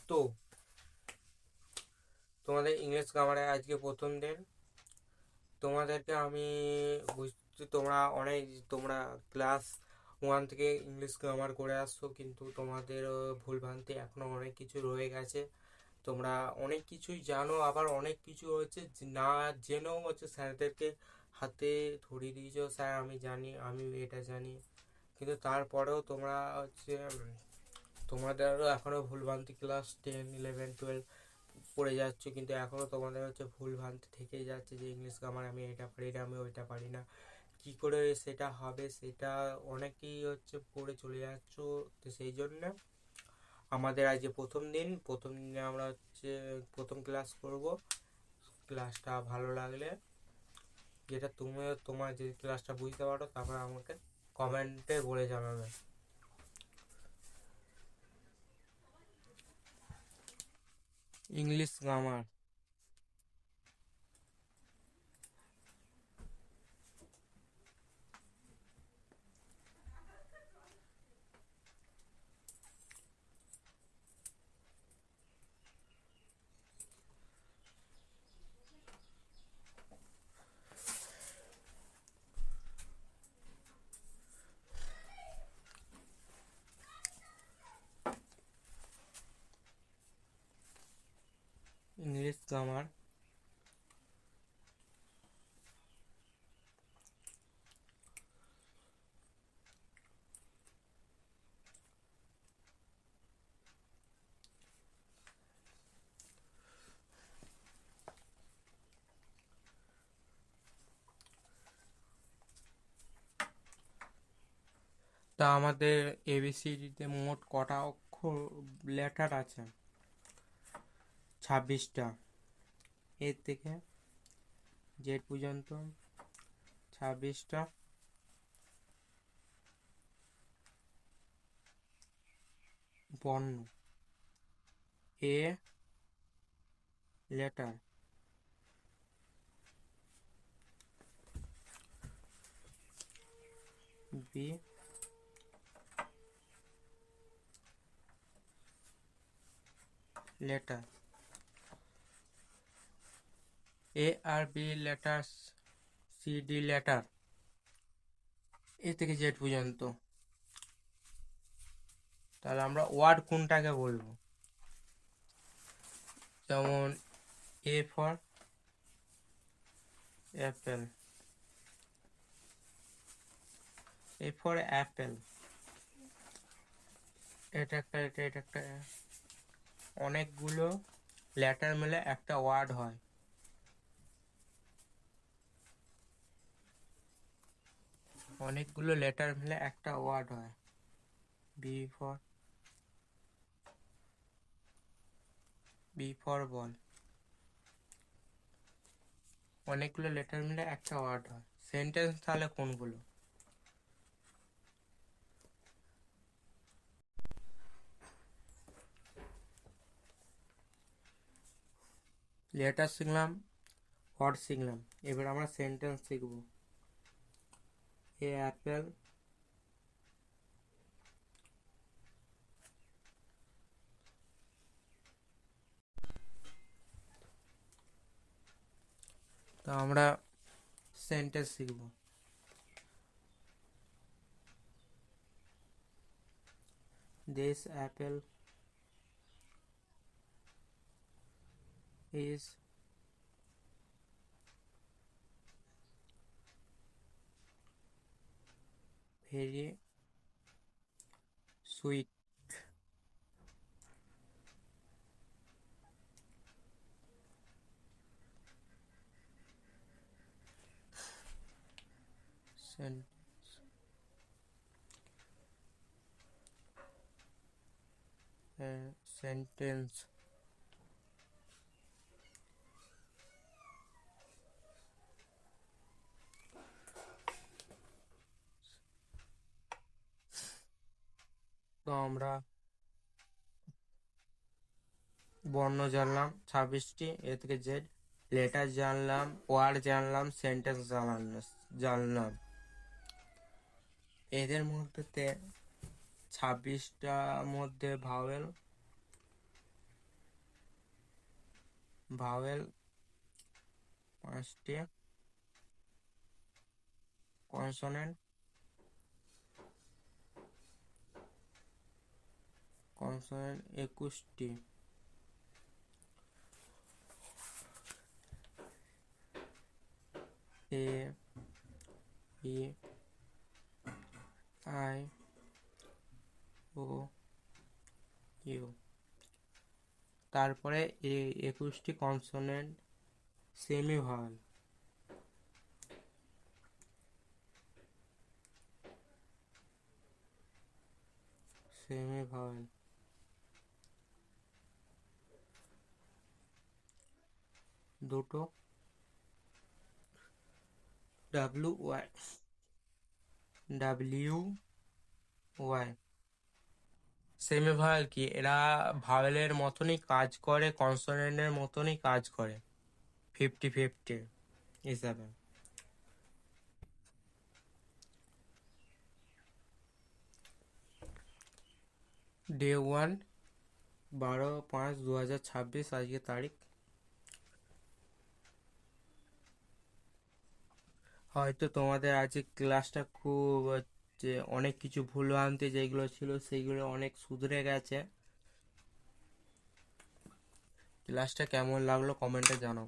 তো তোমাদের ইংলিশ গ্রামারে আজকে প্রথম দিন। তোমাদেরকে আমি বুঝতে, তোমরা ক্লাস 1 থেকে ইংলিশ গ্রামার করে আসছো, কিন্তু তোমাদের ভুলভ্রান্তি এখনো অনেক কিছু রয়ে গেছে। তোমরা অনেক কিছুই জানো, আবার অনেক কিছু হচ্ছে না জেনেও হচ্ছে স্যারদেরকে হাতে ধরিয়ে দিয়েছো, স্যার আমি জানি, আমি এটা জানি, কিন্তু তারপরেও তোমরা হচ্ছে তোমাদেরও এখনও ভুলভ্রান্তি ক্লাস 10, 11, 12 পড়ে যাচ্ছ, কিন্তু এখনও তোমাদের হচ্ছে ভুলভ্রান্তি থেকেই যাচ্ছে যে ইংলিশ গ্রামার আমি এটা পারি না, আমি ওইটা পারি না, কী করে সেটা হবে, সেটা অনেকেই হচ্ছে পড়ে চলে যাচ্ছ। তো সেই জন্য আমাদের আজকে প্রথম দিনে আমরা হচ্ছে প্রথম ক্লাস করব। ক্লাসটা ভালো লাগলে, যেটা তোমার যে ক্লাসটা বুঝতে পারো, তারপর আমাকে কমেন্টে বলে জানাবে। English grammar. English grammar. তা আমাদের এবিসিডিতে মোট কটা অক্ষর লেটার আছে? 26টা। এর থেকে জেড পর্যন্ত 26টা বর্ণ। A letter, B letter, A আর B letter, C D letter, A থেকে জেড পর্যন্ত। তাহলে আমরা ওয়ার্ড কোনটাকে বলবো? যেমন A for apple, A for apple, এটা একটা অনেকগুলো লেটার মিলে একটা ওয়ার্ড হয়। অনেকগুলো লেটার মিলে একটা ওয়ার্ড হয়। B for ball. অনেকগুলো লেটার মিলে একটা ওয়ার্ড হয়। সেন্টেন্স তাহলে কোনগুলো? লেটার শিখলাম, ওয়ার্ড শিখলাম, এবার আমরা সেন্টেন্স শিখব। এ অ্যাপেল তো আমরা সেন্টেন্স শিখব। This apple is very sweet. Sentence. তো আমরা বর্ণ জানলাম 26টি, এ থেকে জেড। লেটার জানলাম, ওয়ার্ড জানলাম, সেন্টেন্স জানলাম। এদের মধ্যে 26টার মধ্যে ভাওয়েল ভাওয়েল 5টি, কনসোনেন্ট 21টি, A E I O U. তারপরে 21টি consonant semi vowel. Semi vowel দুটো, WY। সেমি ভাওয়েল কি, এরা ভাওয়েলের মতনই কাজ করে, কনসোনেন্টের মতনই কাজ করে 50-50 হিসাবে। ডে 1, 12/5/2026 আজকে তারিখ। হয়তো তোমাদের আজকে ক্লাসটা খুব হচ্ছে, অনেক কিছু ভুলভ্রান্তি যেগুলো ছিল সেইগুলো অনেক শুধরে গেছে। ক্লাসটা কেমন লাগলো কমেন্টে জানাও।